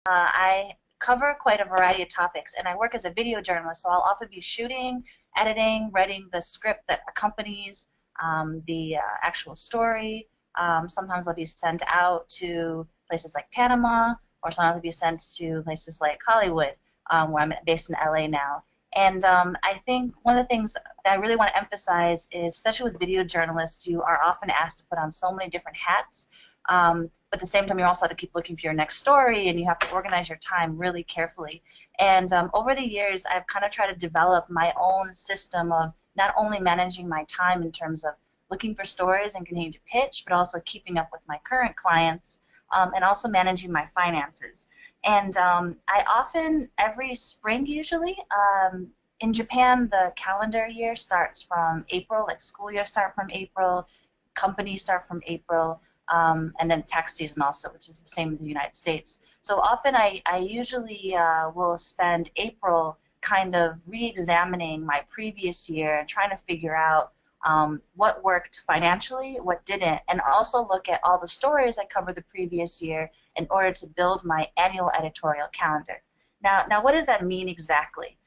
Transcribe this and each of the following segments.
I cover quite a variety of topics, and I work as a video journalist, so I'll often be shooting, editing, writing the script that accompanies the actual story. Sometimes I'll be sent out to places like Panama, or sometimes I'll be sent to places like Hollywood, where I'm based in LA now. And I think one of the things that I really want to emphasize is, especially with video journalists, you are often asked to put on so many different hats. But at the same time, you also have to keep looking for your next story, and you have to organize your time really carefully. And over the years, I've kind of tried to develop my own system of not only managing my time in terms of looking for stories and continuing to pitch, but also keeping up with my current clients, and also managing my finances. And I often, every spring usually, in Japan, the calendar year starts from April, like school year start from April, companies start from April, and then tax season also, which is the same in the United States. So often I usually will spend April kind of re-examining my previous year and trying to figure out what worked financially, what didn't, and also look at all the stories I covered the previous year in order to build my annual editorial calendar. Now, what does that mean exactly?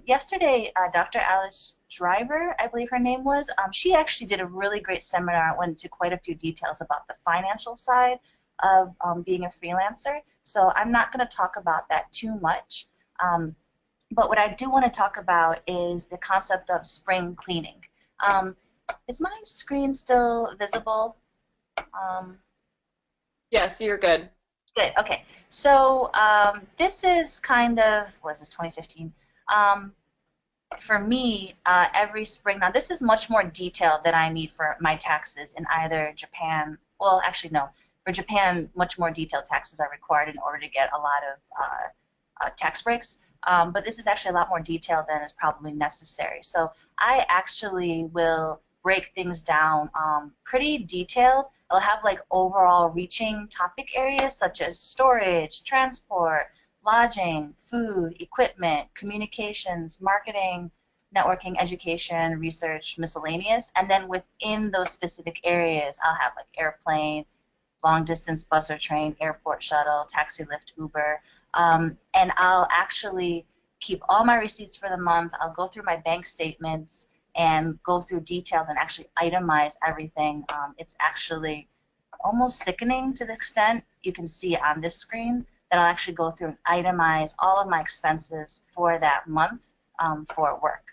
Yesterday, Dr. Alice Driver, I believe her name was, she actually did a really great seminar, went into quite a few details about the financial side of being a freelancer. So I'm not going to talk about that too much. But what I do want to talk about is the concept of spring cleaning. Um, is my screen still visible? Um, Yes, you're good. Good. Okay. So this is kind of, what is this, 2015? Um, for me, every spring, now this is much more detailed than I need for my taxes in either Japan, well, actually, no. For Japan, much more detailed taxes are required in order to get a lot of tax breaks. But this is actually a lot more detailed than is probably necessary. So I actually will break things down pretty detailed. I'll have like overall reaching topic areas such as storage, transport, lodging, food, equipment, communications, marketing, networking, education, research, miscellaneous. And then within those specific areas, I'll have like airplane, long distance bus or train, airport shuttle, taxi, Lyft, Uber. And I'll actually keep all my receipts for the month. I'll go through my bank statements and go through detailed and actually itemize everything. It's actually almost sickening to the extent you can see on this screen that I'll actually go through and itemize all of my expenses for that month for work.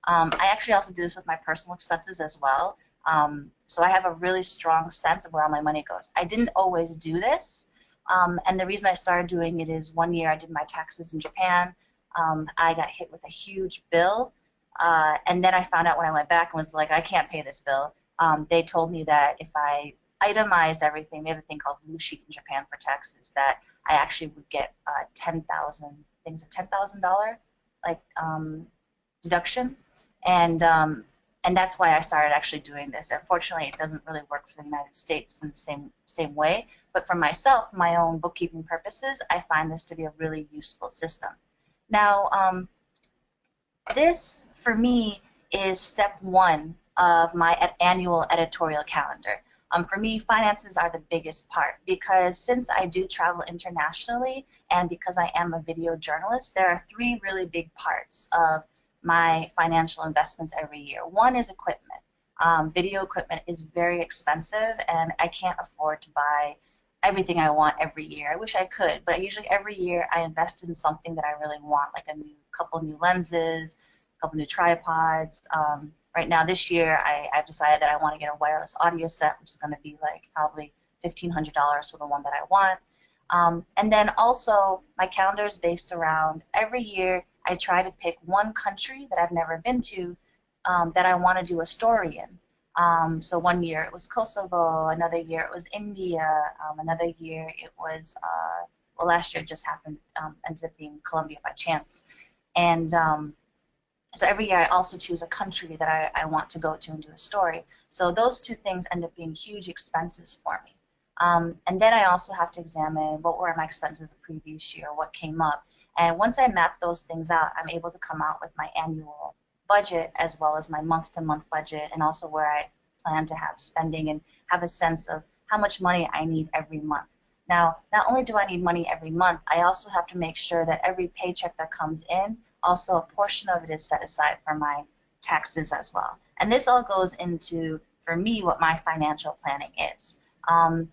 I actually also do this with my personal expenses as well. So I have a really strong sense of where all my money goes. I didn't always do this. And the reason I started doing it is one year I did my taxes in Japan. I got hit with a huge bill. And then I found out when I went back and was like, I can't pay this bill. They told me that if I itemized everything, they have a thing called blue sheet in Japan for taxes, that I actually would get 10,000, things, a $10,000 like deduction. And and that's why I started actually doing this. Unfortunately, it doesn't really work for the United States in the same way. But for myself, my own bookkeeping purposes, I find this to be a really useful system. Now, this for me is step one of my annual editorial calendar. For me, finances are the biggest part because since I do travel internationally and because I am a video journalist, there are three really big parts of my financial investments every year. One is equipment. Video equipment is very expensive and I can't afford to buy everything I want every year. I wish I could, but usually every year I invest in something that I really want, like a couple new lenses, a couple new tripods. Right now this year I've decided that I want to get a wireless audio set, which is going to be like probably $1,500 for the one that I want. And then also my calendar is based around every year I try to pick one country that I've never been to that I want to do a story in. So one year it was Kosovo, another year it was India, another year it was, well, last year it just happened, ended up being Colombia by chance. And so every year I also choose a country that I want to go to and do a story. So those two things end up being huge expenses for me. And then I also have to examine what were my expenses the previous year, what came up. And once I map those things out, I'm able to come out with my annual budget as well as my month-to-month budget and also where I plan to have spending and have a sense of how much money I need every month. Now, not only do I need money every month, I also have to make sure that every paycheck that comes in, also a portion of it is set aside for my taxes as well. And this all goes into, for me, what my financial planning is. Um,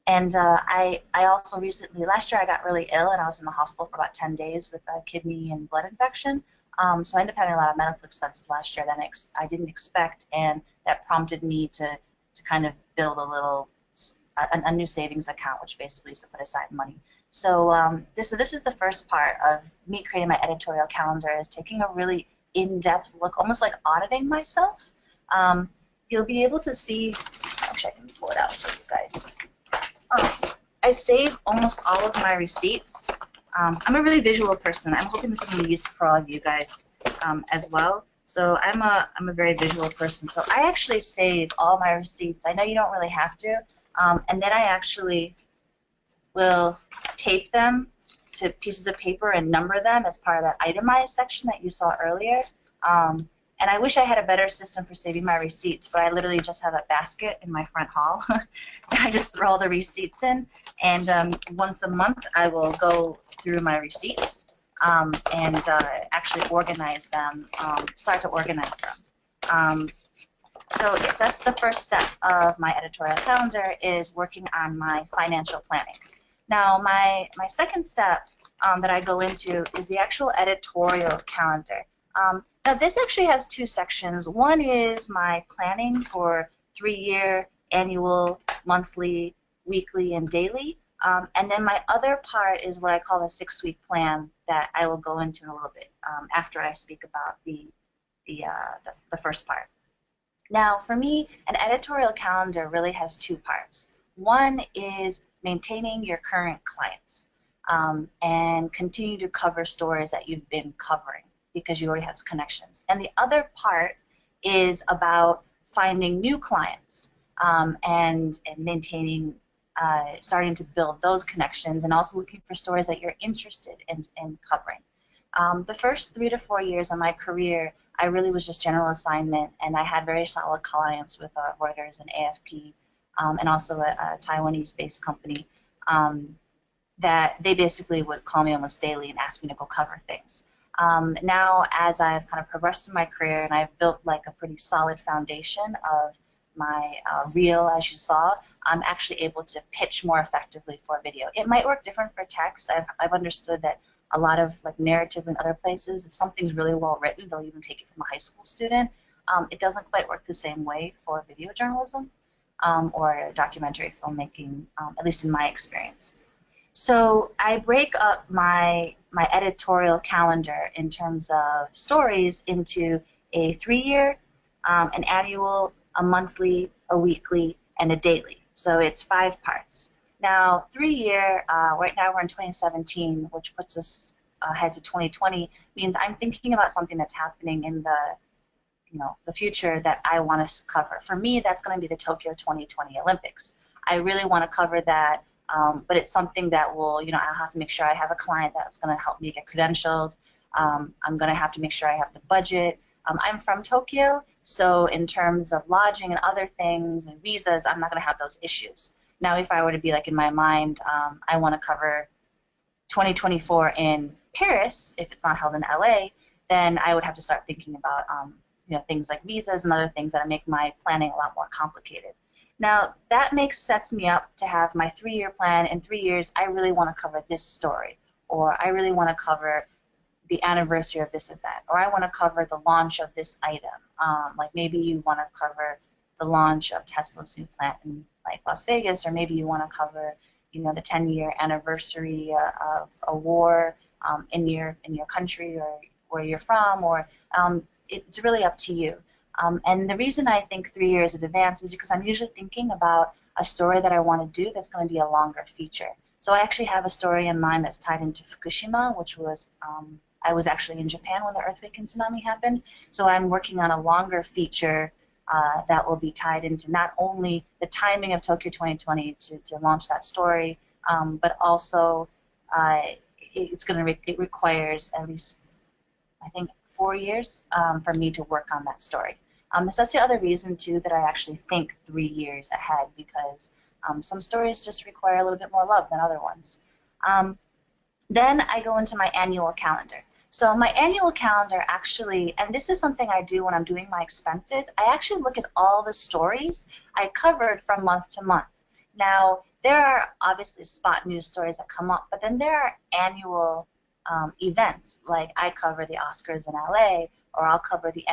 and I also recently, last year I got really ill and I was in the hospital for about 10 days with a kidney and blood infection. So I ended up having a lot of medical expenses last year that I didn't expect, and that prompted me to kind of build a new savings account, which basically is to put aside money. So this is the first part of me creating my editorial calendar, is taking a really in-depth look, almost like auditing myself. Um, you'll be able to see, actually I can pull it out for you guys. I save almost all of my receipts. I'm a really visual person. I'm hoping this is going to be useful for all of you guys as well. So I'm a very visual person. So I actually save all my receipts. I know you don't really have to. And then I actually will tape them to pieces of paper and number them as part of that itemized section that you saw earlier. And I wish I had a better system for saving my receipts, but I literally just have a basket in my front hall that I just throw all the receipts in. And once a month, I will go through my receipts and actually organize them, start to organize them. So that's the first step of my editorial calendar, is working on my financial planning. Now, my second step that I go into is the actual editorial calendar. Now, this actually has two sections. One is my planning for 3-year, annual, monthly, weekly, and daily. And then my other part is what I call the 6-week plan that I will go into in a little bit after I speak about the first part. Now, for me, an editorial calendar really has two parts. One is maintaining your current clients and continue to cover stories that you've been covering because you already have connections. And the other part is about finding new clients and maintaining, starting to build those connections, and also looking for stories that you're interested in covering. The first 3 to 4 years of my career, I really was just general assignment, and I had very solid clients with Reuters and AFP, and also a Taiwanese-based company that they basically would call me almost daily and ask me to go cover things. Now, as I've kind of progressed in my career and I've built like a pretty solid foundation of my reel, as you saw, I'm actually able to pitch more effectively for video. It might work different for text. I've understood that a lot of like narrative in other places, if something's really well written, they'll even take it from a high school student. It doesn't quite work the same way for video journalism or documentary filmmaking, at least in my experience. So I break up my editorial calendar in terms of stories into a 3-year, an annual, a monthly, a weekly, and a daily. So it's 5 parts. Now, 3-year, right now we're in 2017, which puts us ahead to 2020, means I'm thinking about something that's happening in the future that I want to cover. For me, that's going to be the Tokyo 2020 Olympics. I really want to cover that, but it's something that will, I'll have to make sure I have a client that's going to help me get credentialed. I'm going to have to make sure I have the budget. I'm from Tokyo, so in terms of lodging and other things and visas, I'm not going to have those issues. Now, if I were to be like in my mind, I want to cover 2024 in Paris, if it's not held in LA, then I would have to start thinking about things like visas and other things that make my planning a lot more complicated. Now, that sets me up to have my 3-year plan. In 3 years, I really want to cover this story, or I really want to cover the anniversary of this event, or I want to cover the launch of this item. Like maybe you want to cover the launch of Tesla's new plant in like Las Vegas, or maybe you want to cover, the 10-year anniversary of a war in your country or where you're from, or it's really up to you. And the reason I think 3 years in advance is because I'm usually thinking about a story that I want to do that's going to be a longer feature. So I actually have a story in mind that's tied into Fukushima, which was I was actually in Japan when the earthquake and tsunami happened. So I'm working on a longer feature that will be tied into not only the timing of Tokyo 2020 to launch that story, but also it requires at least, I think, 4 years for me to work on that story. So that's the other reason too that I actually think 3 years ahead, because Some stories just require a little bit more love than other ones. Um, then I go into my annual calendar. So my annual calendar actually, and this is something I do when I'm doing my expenses, I actually look at all the stories I covered from month to month. Now, there are obviously spot news stories that come up, but then there are annual events, like I cover the Oscars in LA, or I'll cover the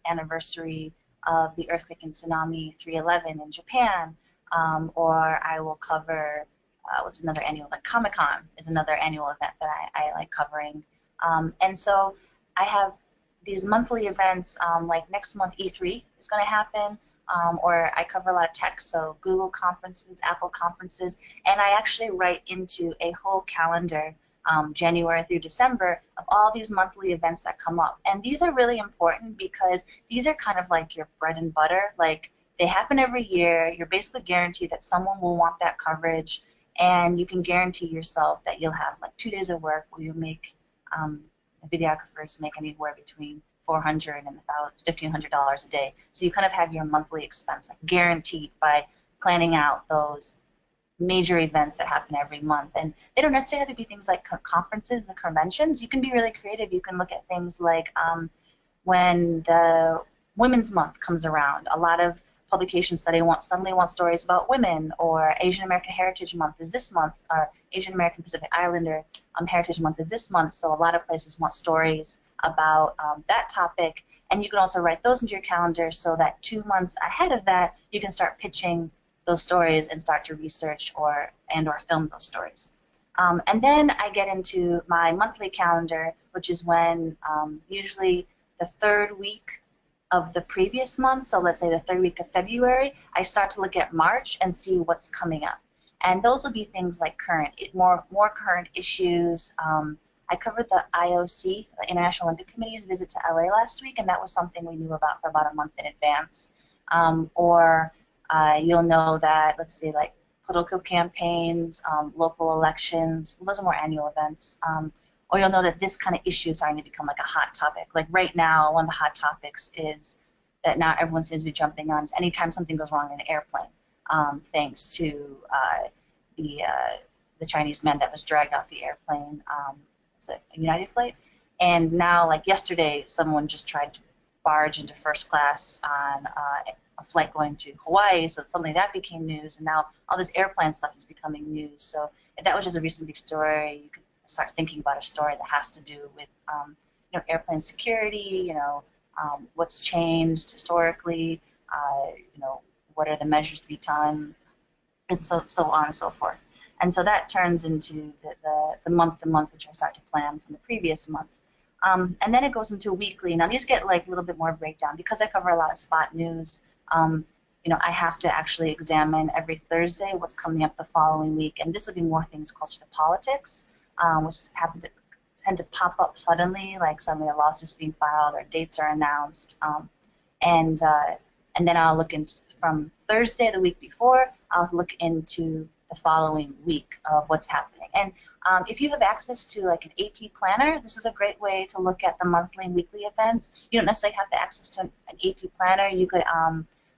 anniversary of the earthquake and tsunami 311 in Japan, or I will cover what's another annual, like Comic-Con is another annual event that I like covering. And so I have these monthly events, like next month E3 is going to happen, or I cover a lot of tech, so Google conferences, Apple conferences, and I actually write into a whole calendar, January through December, of all these monthly events that come up. And these are really important because these are kind of like your bread and butter. Like, they happen every year. You're basically guaranteed that someone will want that coverage, and you can guarantee yourself that you'll have like 2 days of work where you make videographers make anywhere between $400 and $1,500 a day. So you kind of have your monthly expense like guaranteed by planning out those major events that happen every month. And they don't necessarily have to be things like conferences and conventions. You can be really creative. You can look at things like when the Women's Month comes around, a lot of publications suddenly want stories about women, or Asian American Heritage Month is this month, or Asian American Pacific Islander Heritage Month is this month. So a lot of places want stories about that topic, and you can also write those into your calendar so that 2 months ahead of that you can start pitching those stories and start to research or film those stories. And then I get into my monthly calendar, which is when usually the third week of the previous month, so let's say the third week of February, I start to look at March and see what's coming up. And those will be things like more current issues. I covered the IOC, the International Olympic Committee's visit to LA last week, and that was something we knew about for about a month in advance. Or you'll know that, let's say, like political campaigns, local elections, those are more annual events. Or you'll know that this kind of issue is starting to become like a hot topic. Like right now, one of the hot topics is that now everyone seems to be jumping on is anytime something goes wrong in an airplane, thanks to the the Chinese man that was dragged off the airplane. It's a United flight, and now, like yesterday, someone just tried to barge into first class on a flight going to Hawaii. So suddenly that became news, and now all this airplane stuff is becoming news. So if that was just a recent big story, you could start thinking about a story that has to do with airplane security, what's changed historically, what are the measures to be done, and so on and so forth. And so that turns into the month to month, which I start to plan from the previous month. And then it goes into weekly. Now these get like a little bit more breakdown because I cover a lot of spot news. I have to actually examine every Thursday what's coming up the following week, and this will be more things closer to politics, which tend to pop up suddenly, like suddenly a lawsuit's being filed or dates are announced, and then I'll look into from Thursday the week before. I'll look into the following week of what's happening. And if you have access to like an AP planner, this is a great way to look at the monthly and weekly events. You don't necessarily have to access to an AP planner. You could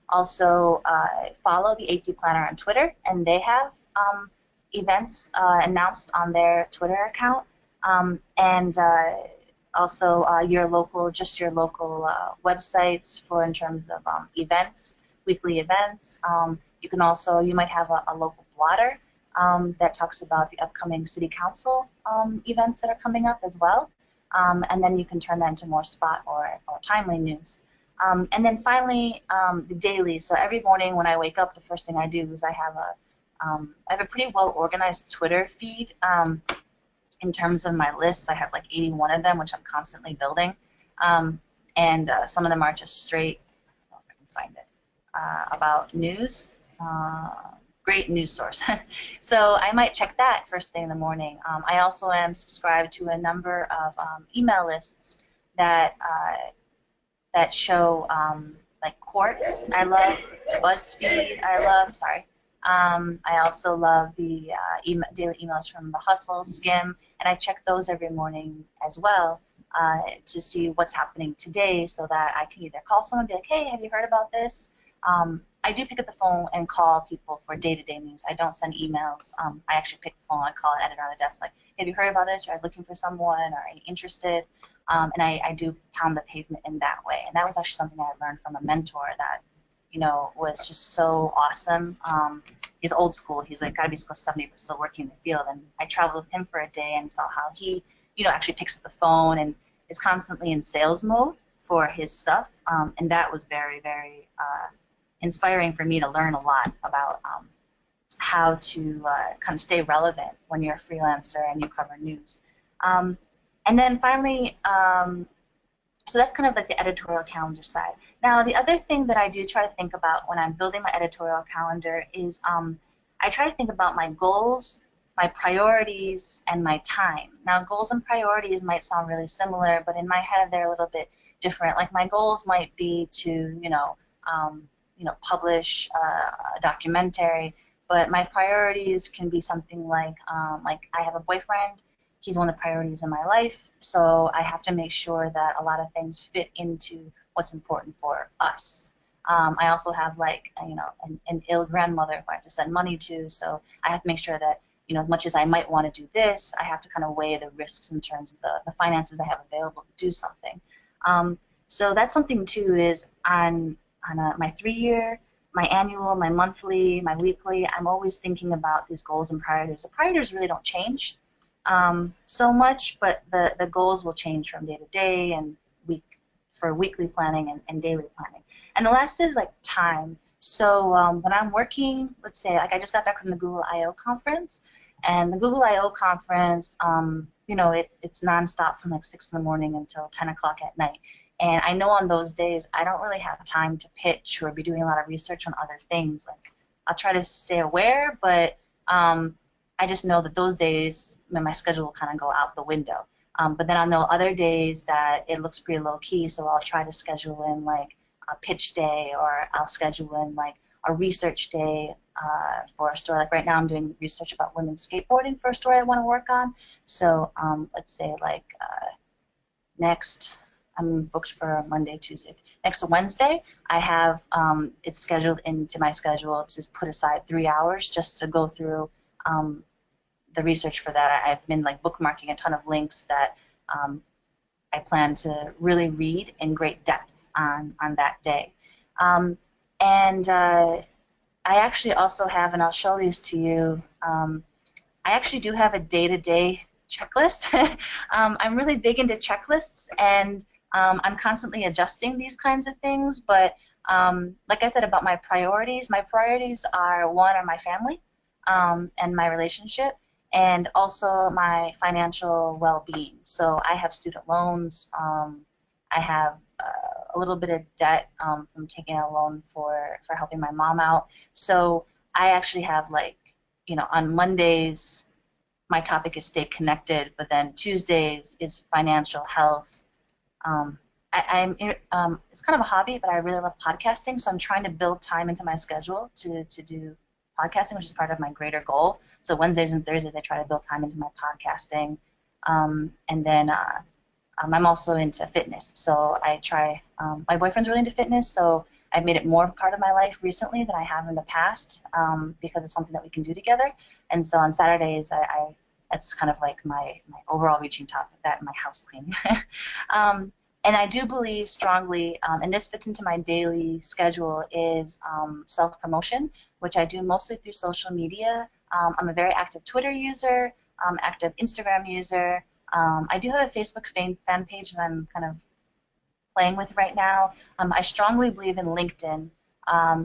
also follow the AP planner on Twitter, and they have events announced on their Twitter account, and also your local websites for in terms of events, weekly events. You might have a local blotter that talks about the upcoming city council events that are coming up as well. And then you can turn that into more spot or timely news. And then finally, the daily. So every morning when I wake up, the first thing I do is I have a pretty well organized Twitter feed. In terms of my lists, I have like 81 of them, which I'm constantly building. And some of them are just straight, I don't know if I can find it, about news. Great news source. So I might check that first thing in the morning. I also am subscribed to a number of email lists that show like Quartz. I love BuzzFeed. I also love the daily emails from The Hustle, Skim, and I check those every morning as well to see what's happening today, so that I can either call someone and be like, hey, have you heard about this? I do pick up the phone and call people for day-to-day news. I don't send emails. I actually pick the phone. I call an editor on the desk, like, have you heard about this? Or I'm looking for someone, or are you interested? And I do pound the pavement in that way. And that was actually something I learned from a mentor that, was just so awesome. He's old school. He's like, gotta be close to 70, but still working in the field. And I traveled with him for a day and saw how he, actually picks up the phone and is constantly in sales mode for his stuff. And that was very, very inspiring for me to learn a lot about how to kind of stay relevant when you're a freelancer and you cover news. And then finally, so that's kind of like the editorial calendar side. Now, the other thing that I do try to think about when I'm building my editorial calendar is I try to think about my goals, my priorities, and my time. Now, goals and priorities might sound really similar, but in my head, they're a little bit different. Like my goals might be to, publish a documentary, but my priorities can be something like I have a boyfriend. He's one of the priorities in my life, so I have to make sure that a lot of things fit into what's important for us. I also have an ill grandmother who I have to send money to, so I have to make sure that as much as I might want to do this, I have to kind of weigh the risks in terms of the finances I have available to do something. So that's something too is on my 3-year, my annual, my monthly, my weekly, I'm always thinking about these goals and priorities. The priorities really don't change so much, but the goals will change from day to day and for weekly planning and daily planning. And the last is like time. So when I'm working, let's say like I just got back from the Google I/O conference, and the Google I/O conference, it's nonstop from like 6 in the morning until 10 o'clock at night. And I know on those days I don't really have time to pitch or be doing a lot of research on other things. Like I'll try to stay aware, but I just know that those days my schedule will kind of go out the window. But then I'll know other days that it looks pretty low key, so I'll try to schedule in like a pitch day, or I'll schedule in like a research day for a story. Like right now I'm doing research about women's skateboarding for a story I want to work on. So let's say like next, I'm booked for Monday, Tuesday. Next Wednesday, I have it's scheduled into my schedule to put aside 3 hours just to go through the research for that. I've been like bookmarking a ton of links that I plan to really read in great depth on that day. And I actually also have, and I'll show these to you, I actually do have a day-to-day checklist. I'm really big into checklists, and I'm constantly adjusting these kinds of things, but like I said about my priorities are one, are my family and my relationship, and also my financial well-being. So I have student loans. I have a little bit of debt from taking a loan for helping my mom out. So I actually have on Mondays, my topic is stay connected, but then Tuesdays is financial health. It's kind of a hobby, but I really love podcasting, so I'm trying to build time into my schedule to do podcasting, which is part of my greater goal. So Wednesdays and Thursdays, I try to build time into my podcasting. And then I'm also into fitness. So I try, my boyfriend's really into fitness, so I've made it more of a part of my life recently than I have in the past because it's something that we can do together. And so on Saturdays, that's kind of like my overall reaching topic, that and my house cleaning. And I do believe strongly, and this fits into my daily schedule, is self-promotion, which I do mostly through social media. I'm a very active Twitter user, active Instagram user. I do have a Facebook fan page that I'm kind of playing with right now. I strongly believe in LinkedIn,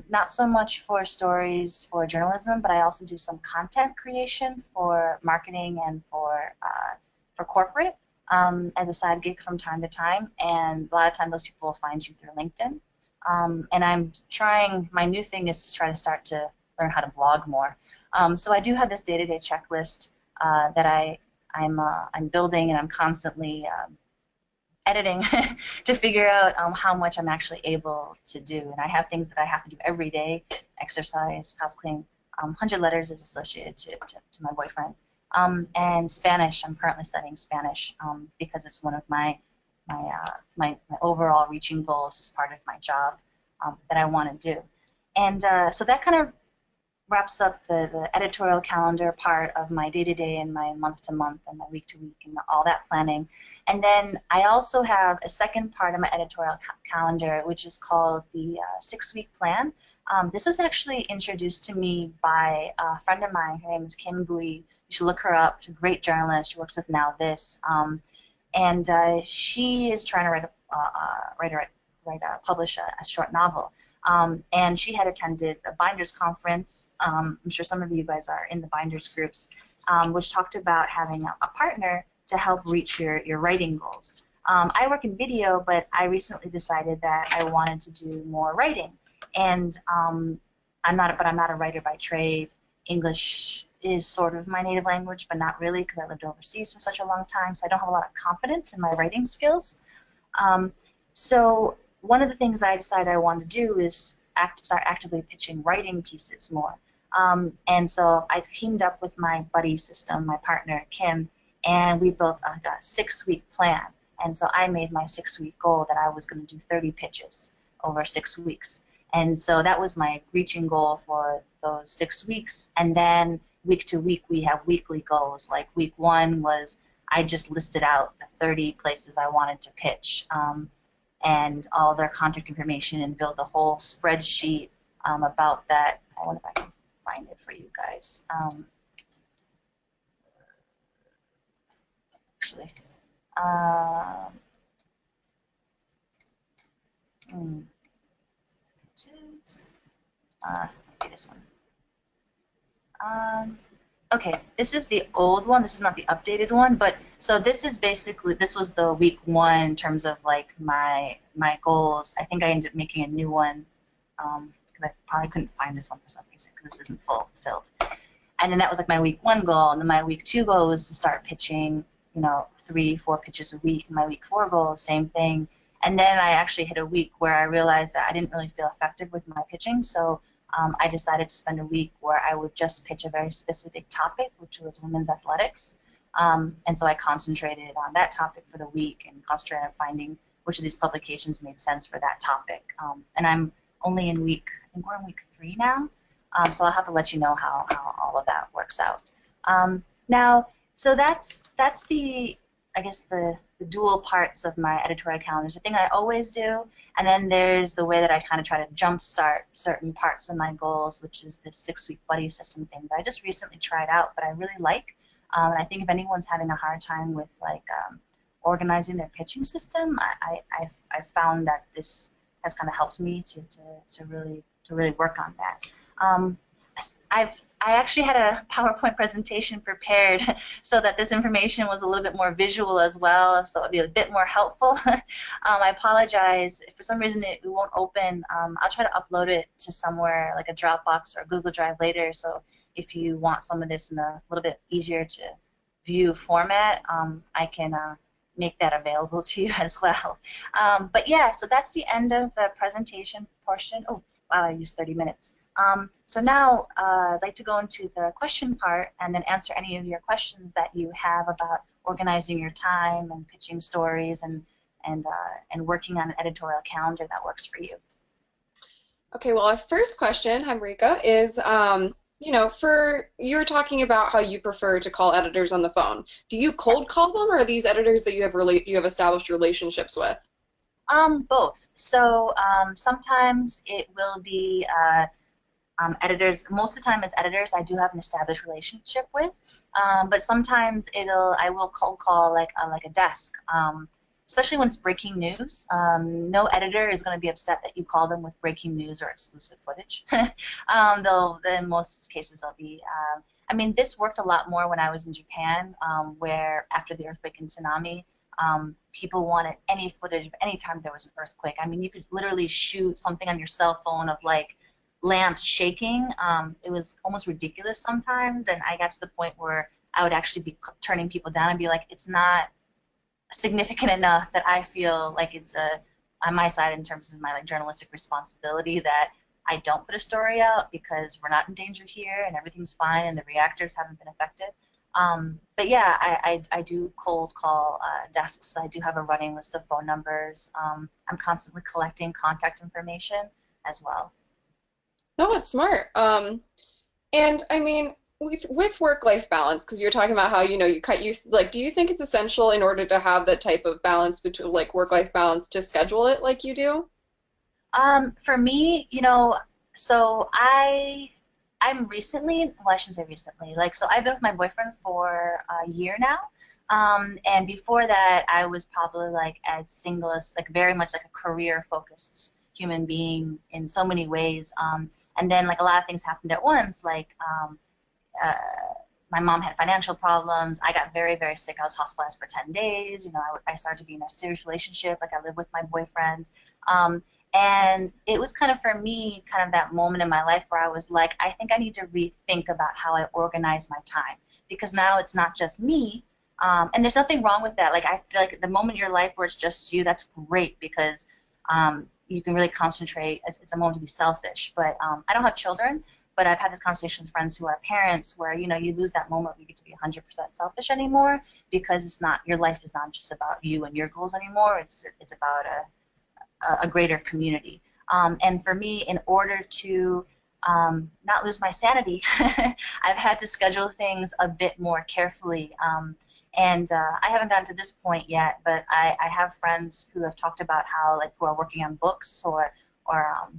not so much for stories for journalism, but I also do some content creation for marketing and for corporate as a side gig from time to time. And a lot of times those people will find you through LinkedIn. And I'm trying, my new thing is to try to start to learn how to blog more. So I do have this day-to-day checklist that I'm building, and I'm constantly editing to figure out how much I'm actually able to do. And I have things that I have to do every day: exercise, house cleaning. 100 letters is associated to my boyfriend. And Spanish, I'm currently studying Spanish because it's one of my overall reaching goals as part of my job that I want to do. And so that kind of wraps up the editorial calendar part of my day-to-day and my month-to-month and my week-to-week and all that planning. And then I also have a second part of my editorial calendar, which is called the 6-week plan. This was actually introduced to me by a friend of mine. Her name is Kim Bui. You should look her up. She's a great journalist. She works with Now This. And she is trying to publish a short novel. And she had attended a binders conference. I'm sure some of you guys are in the binders groups, which talked about having a partner to help reach your writing goals. I work in video, but I recently decided that I wanted to do more writing. And I'm not a writer by trade. English is sort of my native language, but not really because I lived overseas for such a long time. So I don't have a lot of confidence in my writing skills. Um, so one of the things I decided I wanted to do is start actively pitching writing pieces more. And so I teamed up with my buddy system, my partner, Kim, and we built a 6-week plan. And so I made my 6-week goal that I was going to do 30 pitches over 6 weeks. And so that was my reaching goal for those 6 weeks. And then week to week, we have weekly goals. Like week 1 was I just listed out the 30 places I wanted to pitch. And all their contact information and build a whole spreadsheet about that. I wonder if I can find it for you guys. Actually, um, hmm, maybe this one. Okay, this is the old one. This is not the updated one, but so this is basically this was the week 1 in terms of like my goals. I think I ended up making a new one because I probably couldn't find this one for some reason because this isn't filled. And then that was like my week 1 goal, and then my week 2 goal was to start pitching, 3, 4 pitches a week. And my week 4 goal, same thing. And then I actually hit a week where I realized that I didn't really feel effective with my pitching, so I decided to spend a week where I would just pitch a very specific topic, which was women's athletics. And so I concentrated on that topic for the week and concentrated on finding which of these publications made sense for that topic. And I'm only in I think we're in week 3 now. So I'll have to let you know how all of that works out. Now, so that's the, I guess the dual parts of my editorial calendar. There's the thing I always do, and then there's the way that I kind of try to jumpstart certain parts of my goals, which is the 6-week buddy system thing that I just recently tried out, but I really like. And I think if anyone's having a hard time with like organizing their pitching system, I've found that this has kind of helped me to really work on that. Um, I actually had a PowerPoint presentation prepared so that this information was a little bit more visual as well, so it would be a bit more helpful. I apologize if for some reason it won't open. I'll try to upload it to somewhere like a Dropbox or a Google Drive later. So if you want some of this in a little bit easier to view format, I can make that available to you as well. But yeah, so that's the end of the presentation portion. Oh, wow, I used 30 minutes. So now I'd like to go into the question part and then answer any of your questions that you have about organizing your time and pitching stories and working on an editorial calendar that works for you. Okay, well, our first question, hi Marika, is for you're talking about how you prefer to call editors on the phone. Do you cold call them, or are these editors that you have established relationships with? Both. So sometimes it will be editors. Most of the time, as editors, I do have an established relationship with, but sometimes I will cold call like a desk, especially when it's breaking news. No editor is going to be upset that you call them with breaking news or exclusive footage. In most cases they'll be. I mean, this worked a lot more when I was in Japan, where after the earthquake and tsunami. People wanted any footage of any time there was an earthquake. I mean, you could literally shoot something on your cell phone of like lamps shaking. It was almost ridiculous sometimes, and I got to the point where I would actually be turning people down and be like, it's not significant enough that I feel like it's on my side in terms of my like journalistic responsibility that I don't put a story out because we're not in danger here and everything's fine and the reactors haven't been affected. But yeah, I do cold call desks. I do have a running list of phone numbers. I'm constantly collecting contact information as well. No, it's smart. And I mean, with work-life balance, because you're talking about how, you cut you like, do you think it's essential in order to have that type of balance between like work-life balance to schedule it like you do? For me, so I'm recently, well, I shouldn't say recently, like, so I've been with my boyfriend for a year now. And before that, I was probably like as single as, like, very much like a career focused human being in so many ways. And then like a lot of things happened at once, like, uh, my mom had financial problems. I got very, very sick. I was hospitalized for 10 days. I started to be in a serious relationship. Like, I lived with my boyfriend. And it was kind of, for me, kind of that moment in my life where I was like, I think I need to rethink about how I organize my time, because now it's not just me. And there's nothing wrong with that. Like, I feel like the moment in your life where it's just you, that's great, because you can really concentrate. It's a moment to be selfish. But I don't have children, but I've had this conversation with friends who are parents where, you lose that moment where you get to be 100% selfish anymore, because it's not, your life is not just about you and your goals anymore. It's about a greater community. And for me, in order to not lose my sanity, I've had to schedule things a bit more carefully. And I haven't gotten to this point yet, but I have friends who have talked about how, like, who are working on books or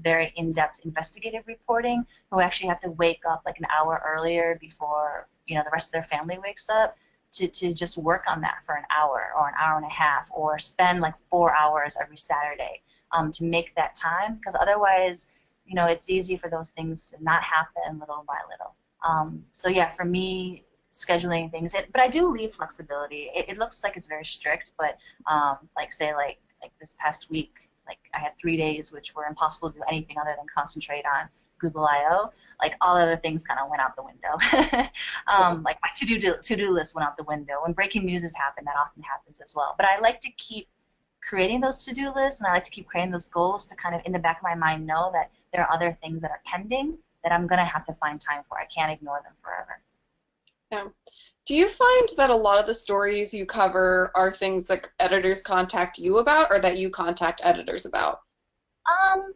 very in-depth investigative reporting, who actually have to wake up like an hour earlier before the rest of their family wakes up to just work on that for an hour or an hour and a half, or spend like 4 hours every Saturday to make that time, because otherwise, it's easy for those things to not happen little by little. So yeah, for me, scheduling things, but I do leave flexibility. It looks like it's very strict, but like, say, like this past week, like, I had 3 days which were impossible to do anything other than concentrate on Google I/O. Like, all other things kind of went out the window. Like, my to-do list went out the window. When breaking news has happened, that often happens as well. But I like to keep creating those to-do lists, and I like to keep creating those goals to kind of, in the back of my mind, know that there are other things that are pending that I'm gonna have to find time for. I can't ignore them forever. Yeah. Do you find that a lot of the stories you cover are things that editors contact you about or that you contact editors about? Um,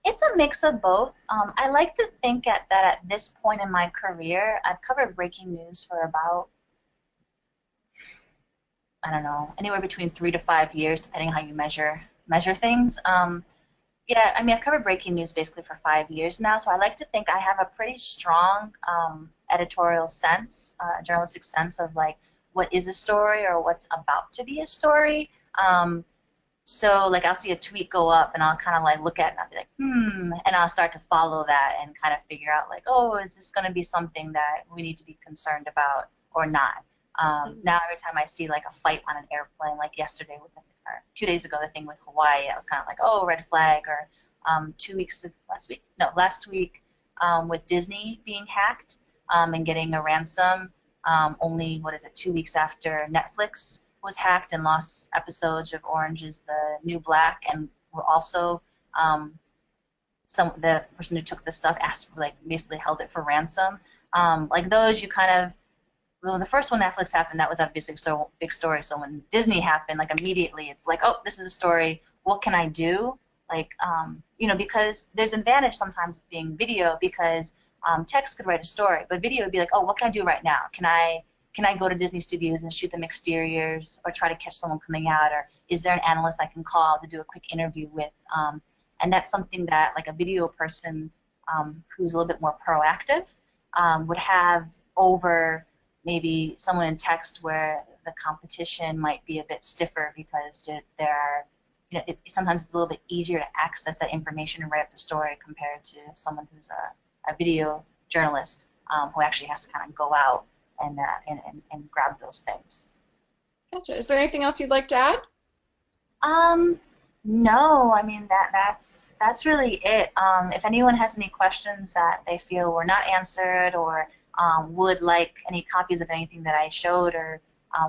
it's a mix of both. I like to think that at this point in my career, I've covered breaking news for about, I don't know, anywhere between 3 to 5 years, depending on how you measure things. Yeah, I mean, I've covered breaking news basically for 5 years now, so I like to think I have a pretty strong editorial sense, journalistic sense of, like, what is a story or what's about to be a story. So, like, I'll see a tweet go up and I'll kind of like look at it and I'll be like, and I'll start to follow that and kind of figure out, like, oh, is this going to be something that we need to be concerned about or not? Now, every time I see like a fight on an airplane, like yesterday or 2 days ago, the thing with Hawaii, I was kind of like, oh, red flag. Or 2 weeks last week, no, last week, with Disney being hacked and getting a ransom. Only, what is it, 2 weeks after Netflix was hacked and lost episodes of Orange is the New Black, and were also, the person who took the stuff asked, like, basically held it for ransom. Like, those, you kind of, well, the first one, Netflix happened, that was obviously so big story. So when Disney happened, like, immediately it's like, oh, this is a story. What can I do? Like, because there's an advantage sometimes of being video, because text could write a story, but video would be like, oh, what can I do right now? Can I go to Disney Studios and shoot them exteriors, or try to catch someone coming out, or is there an analyst I can call to do a quick interview with? And that's something that, like, a video person who's a little bit more proactive would have over maybe someone in text, where the competition might be a bit stiffer, because there are, sometimes it's a little bit easier to access that information and write up the story compared to someone who's a video journalist who actually has to kind of go out and grab those things. Gotcha. Is there anything else you'd like to add? Um, no, I mean, that's really it. If anyone has any questions that they feel were not answered, or would like any copies of anything that I showed, or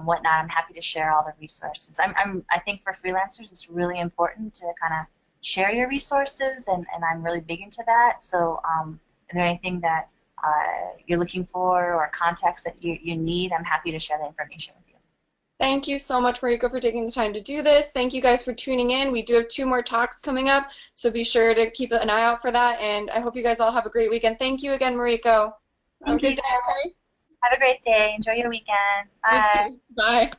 whatnot, I'm happy to share all the resources. I think for freelancers, it's really important to kind of share your resources, and I'm really big into that. So, is there anything that you're looking for, or contacts that you need? I'm happy to share the information with you. Thank you so much, Mariko, for taking the time to do this. Thank you guys for tuning in. We do have 2 more talks coming up, so be sure to keep an eye out for that. And I hope you guys all have a great weekend. Thank you again, Mariko. Have a Thank good you. day, okay? Have a great day. Enjoy your weekend. You Bye. too. Bye.